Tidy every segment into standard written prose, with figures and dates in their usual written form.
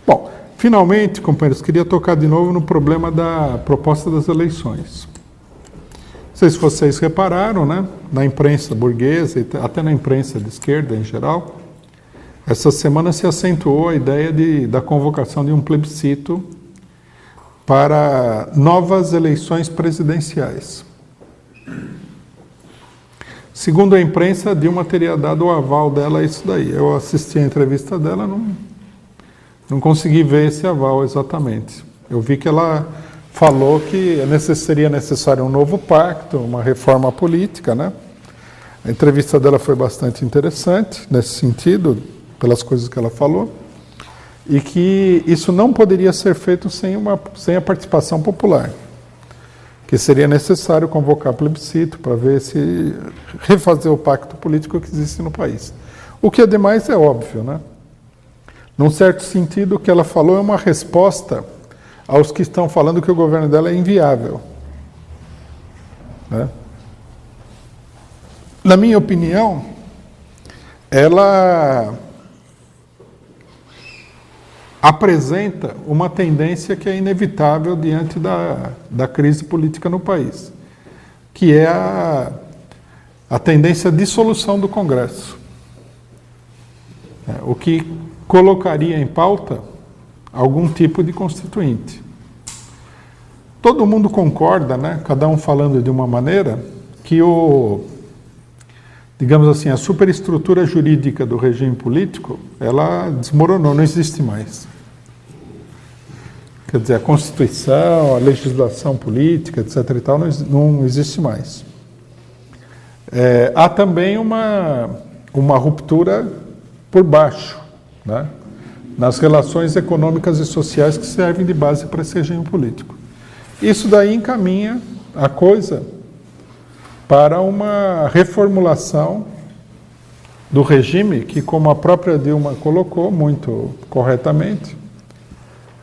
Bom, finalmente, companheiros, queria tocar de novo no problema da proposta das eleições. Não sei se vocês repararam, né, na imprensa burguesa e até na imprensa de esquerda em geral, essa semana se acentuou a ideia da convocação de um plebiscito para novas eleições presidenciais. Segundo a imprensa, Dilma teria dado o aval dela a isso daí. Eu assisti a entrevista dela, não consegui ver esse aval exatamente. Eu vi que ela falou que seria necessário um novo pacto, uma reforma política, né? A entrevista dela foi bastante interessante nesse sentido, pelas coisas que ela falou, e que isso não poderia ser feito sem a participação popular, que seria necessário convocar plebiscito para ver se refazer o pacto político que existe no país. O que, ademais, é óbvio, né? Num certo sentido, o que ela falou é uma resposta aos que estão falando que o governo dela é inviável, né? Na minha opinião, ela apresenta uma tendência que é inevitável diante da crise política no país, que é a tendência à dissolução do Congresso, o que colocaria em pauta algum tipo de constituinte. Todo mundo concorda, né, cada um falando de uma maneira, que digamos assim, a superestrutura jurídica do regime político, ela desmoronou, não existe mais. Quer dizer, a Constituição, a legislação política, etc. e tal, não existe mais. Há também uma ruptura por baixo, né, nas relações econômicas e sociais que servem de base para esse regime político. Isso daí encaminha a coisa para uma reformulação do regime que, como a própria Dilma colocou muito corretamente,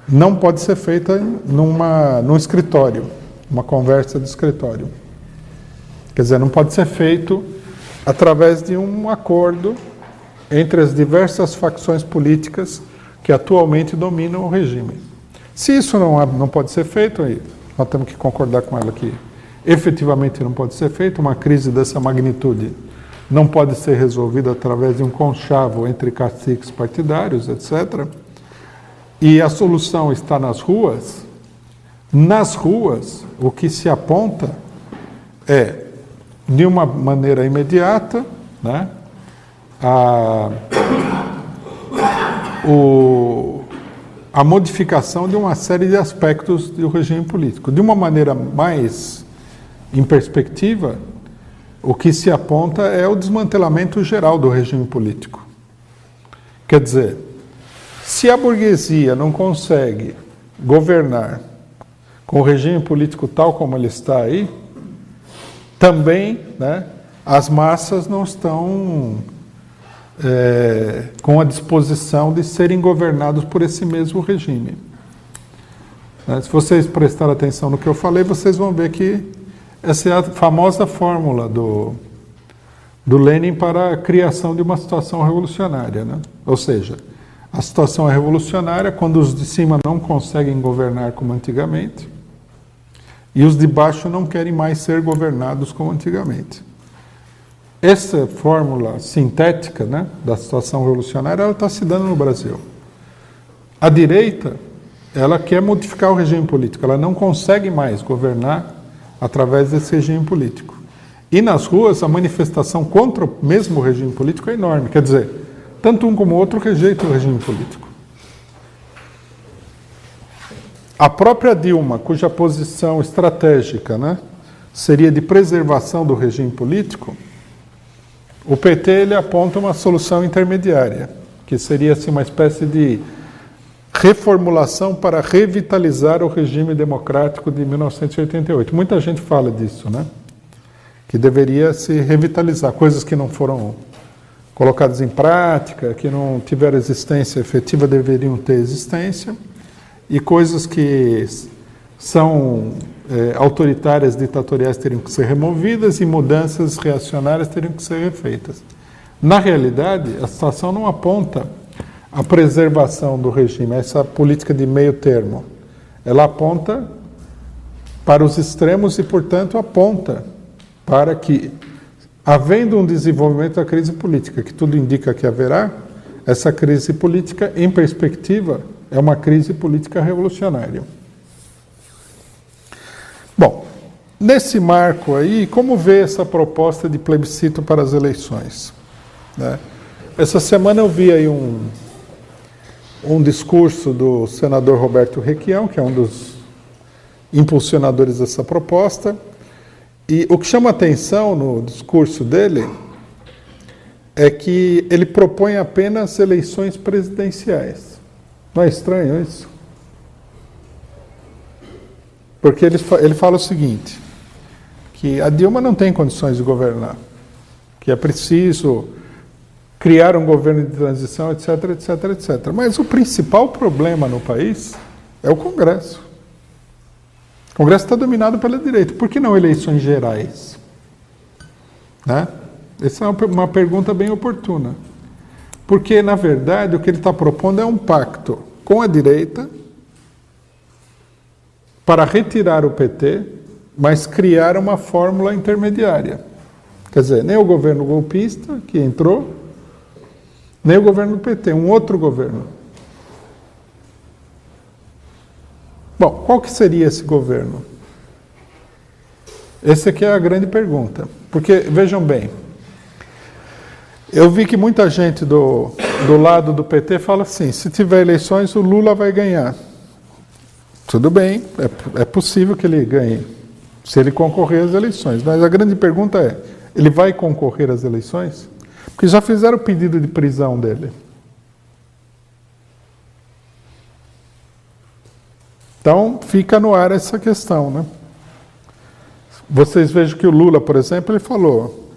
não pode ser feita num escritório, uma conversa de escritório. Quer dizer, não pode ser feito através de um acordo entre as diversas facções políticas que atualmente dominam o regime. Se isso não pode ser feito, aí nós temos que concordar com ela que efetivamente não pode ser feito, uma crise dessa magnitude não pode ser resolvida através de um conchavo entre caciques partidários, etc. E a solução está nas ruas. Nas ruas, o que se aponta é, de uma maneira imediata, né, a modificação de uma série de aspectos do regime político. De uma maneira mais em perspectiva, o que se aponta é o desmantelamento geral do regime político. Quer dizer, se a burguesia não consegue governar com o regime político tal como ele está aí, também, né, as massas não estão com a disposição de serem governados por esse mesmo regime. Se vocês prestarem atenção no que eu falei, vocês vão ver que essa é a famosa fórmula do Lenin para a criação de uma situação revolucionária, né? Ou seja, a situação é revolucionária quando os de cima não conseguem governar como antigamente e os de baixo não querem mais ser governados como antigamente. Essa fórmula sintética, né, da situação revolucionária, ela está se dando no Brasil. A direita, ela quer modificar o regime político, ela não consegue mais governar através desse regime político. E nas ruas, a manifestação contra o mesmo regime político é enorme. Quer dizer, tanto um como o outro rejeitam o regime político. A própria Dilma, cuja posição estratégica, né, seria de preservação do regime político, o PT ele aponta uma solução intermediária, que seria assim, uma espécie de reformulação para revitalizar o regime democrático de 1988. Muita gente fala disso, né? Que deveria se revitalizar, coisas que não foram colocadas em prática, que não tiveram existência efetiva, deveriam ter existência, e coisas que são autoritárias, ditatoriais teriam que ser removidas e mudanças reacionárias teriam que ser refeitas. Na realidade, a situação não aponta a preservação do regime, essa política de meio termo, ela aponta para os extremos e, portanto, aponta para que, havendo um desenvolvimento da crise política, que tudo indica que haverá, essa crise política, em perspectiva, é uma crise política revolucionária. Bom, nesse marco aí, como vê essa proposta de plebiscito para as eleições? Né? Essa semana eu vi aí um discurso do senador Roberto Requião, que é um dos impulsionadores dessa proposta, e o que chama atenção no discurso dele é que ele propõe apenas eleições presidenciais. Não é estranho isso? Porque ele fala o seguinte, que a Dilma não tem condições de governar, que é preciso criar um governo de transição, etc, etc, etc. Mas o principal problema no país é o Congresso. O Congresso está dominado pela direita. Por que não eleições gerais? Né? Essa é uma pergunta bem oportuna. Porque, na verdade, o que ele está propondo é um pacto com a direita para retirar o PT, mas criar uma fórmula intermediária. Quer dizer, nem o governo golpista, que entrou, nem o governo do PT, um outro governo. Bom, qual que seria esse governo? Essa aqui é a grande pergunta. Porque, vejam bem, eu vi que muita gente do lado do PT fala assim, se tiver eleições, o Lula vai ganhar. Tudo bem, é possível que ele ganhe, se ele concorrer às eleições. Mas a grande pergunta é, ele vai concorrer às eleições? Porque já fizeram o pedido de prisão dele. Então, fica no ar essa questão, né? Vocês vejam que o Lula, por exemplo, ele falou,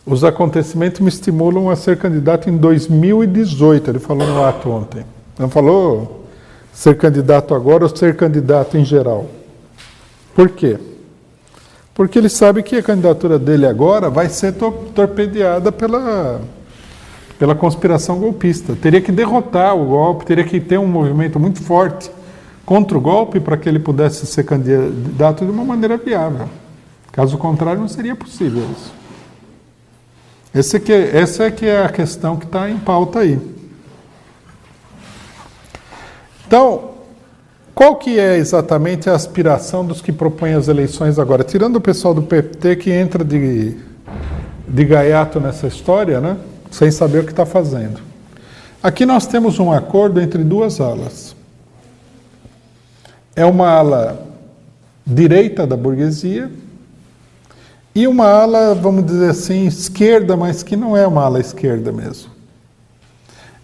os acontecimentos me estimulam a ser candidato em 2018, ele falou no ato ontem. Não falou ser candidato agora ou ser candidato em geral. Por quê? Porque ele sabe que a candidatura dele agora vai ser torpedeada pela conspiração golpista. Teria que derrotar o golpe, teria que ter um movimento muito forte contra o golpe para que ele pudesse ser candidato de uma maneira viável. Caso contrário, não seria possível isso. Essa é que é a questão que está em pauta aí. Então, qual que é exatamente a aspiração dos que propõem as eleições agora? Tirando o pessoal do PT que entra de gaiato nessa história, né? Sem saber o que está fazendo. Aqui nós temos um acordo entre duas alas. É uma ala direita da burguesia e uma ala, vamos dizer assim, esquerda, mas que não é uma ala esquerda mesmo.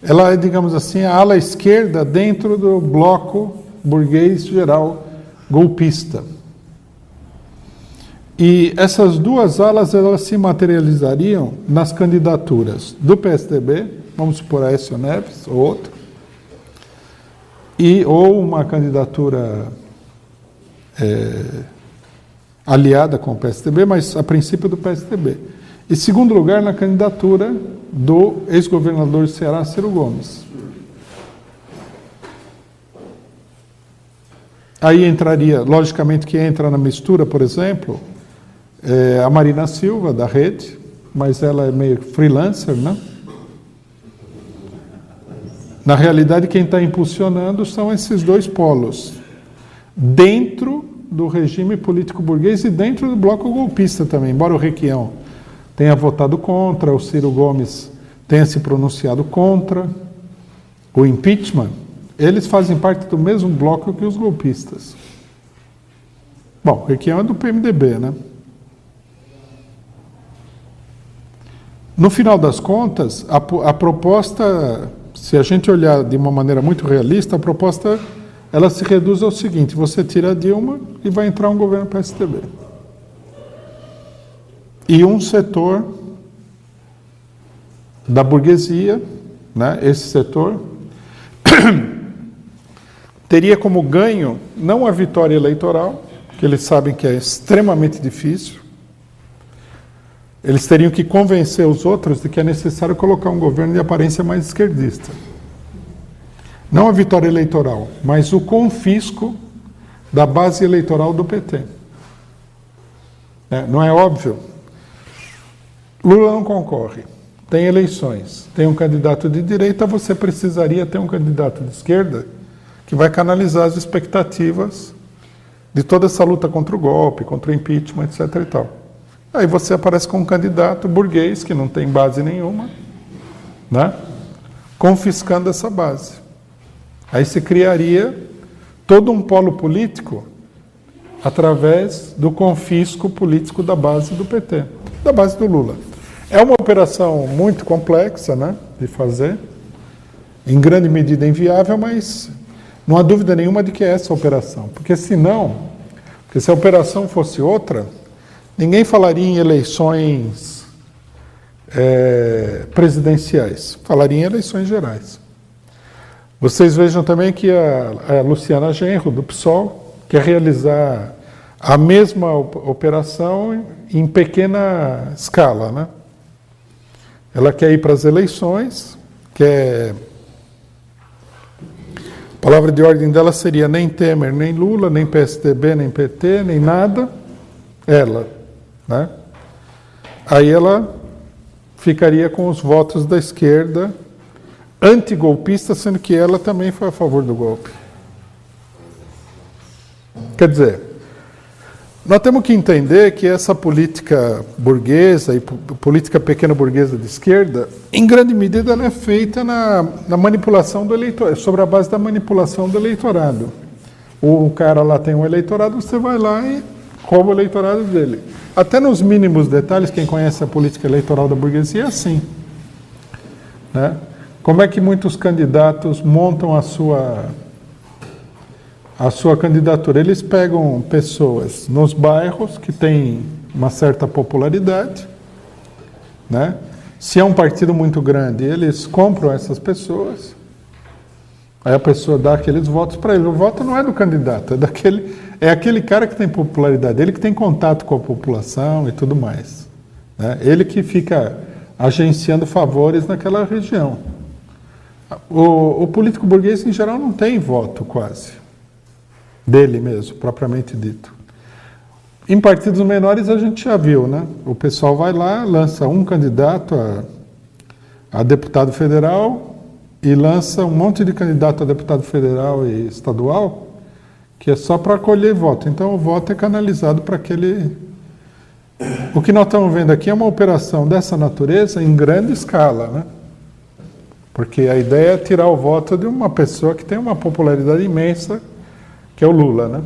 Ela é, digamos assim, a ala esquerda dentro do bloco burguês geral golpista. E essas duas alas, elas se materializariam nas candidaturas do PSDB, vamos supor Aécio Neves ou outro, ou uma candidatura aliada com o PSDB, mas a princípio do PSDB. E segundo lugar, na candidatura do ex-governador do Ceará, Ciro Gomes. Aí entraria, logicamente que entra na mistura, por exemplo, a Marina Silva, da Rede, mas ela é meio freelancer, né? Na realidade, quem está impulsionando são esses dois polos, dentro do regime político burguês e dentro do bloco golpista também, embora o Requião tenha votado contra, o Ciro Gomes tenha se pronunciado contra o impeachment, eles fazem parte do mesmo bloco que os golpistas. Bom, o Requião é do PMDB, né? No final das contas, a proposta, se a gente olhar de uma maneira muito realista, a proposta ela se reduz ao seguinte, você tira a Dilma e vai entrar um governo PSDB. E um setor da burguesia, né, esse setor, teria como ganho não a vitória eleitoral, que eles sabem que é extremamente difícil, eles teriam que convencer os outros de que é necessário colocar um governo de aparência mais esquerdista. Não a vitória eleitoral, mas o confisco da base eleitoral do PT. Não é óbvio? Lula não concorre. Tem eleições. Tem um candidato de direita, você precisaria ter um candidato de esquerda que vai canalizar as expectativas de toda essa luta contra o golpe, contra o impeachment, etc. e tal. Aí você aparece com um candidato burguês, que não tem base nenhuma, né? Confiscando essa base. Aí se criaria todo um polo político através do confisco político da base do PT, da base do Lula. É uma operação muito complexa, né, de fazer, em grande medida inviável, mas não há dúvida nenhuma de que é essa a operação. Porque se a operação fosse outra, ninguém falaria em eleições presidenciais, falaria em eleições gerais. Vocês vejam também que a Luciana Genro, do PSOL, quer realizar a mesma operação em pequena escala, né? Ela quer ir para as eleições, a palavra de ordem dela seria nem Temer, nem Lula, nem PSDB, nem PT, nem nada, ela, né? Aí ela ficaria com os votos da esquerda antigolpista, sendo que ela também foi a favor do golpe. Quer dizer, nós temos que entender que essa política burguesa e política pequena burguesa de esquerda, em grande medida, ela é feita na manipulação do eleitorado, sobre a base da manipulação do eleitorado. O cara lá tem um eleitorado, você vai lá e rouba o eleitorado dele. Até nos mínimos detalhes, quem conhece a política eleitoral da burguesia é assim, né? Como é que muitos candidatos montam a sua candidatura? Eles pegam pessoas nos bairros que têm uma certa popularidade, né? Se é um partido muito grande, eles compram essas pessoas, aí a pessoa dá aqueles votos para ele. O voto não é do candidato, é aquele cara que tem popularidade, ele que tem contato com a população e tudo mais, né? Ele que fica agenciando favores naquela região. O político burguês, em geral, não tem voto quase, dele mesmo, propriamente dito. Em partidos menores a gente já viu, né? O pessoal vai lá, lança um candidato a deputado federal e lança um monte de candidato a deputado federal e estadual, que é só para colher voto. Então o voto é canalizado para aquele... O que nós estamos vendo aqui é uma operação dessa natureza em grande escala, né? Porque a ideia é tirar o voto de uma pessoa que tem uma popularidade imensa, que é o Lula, né?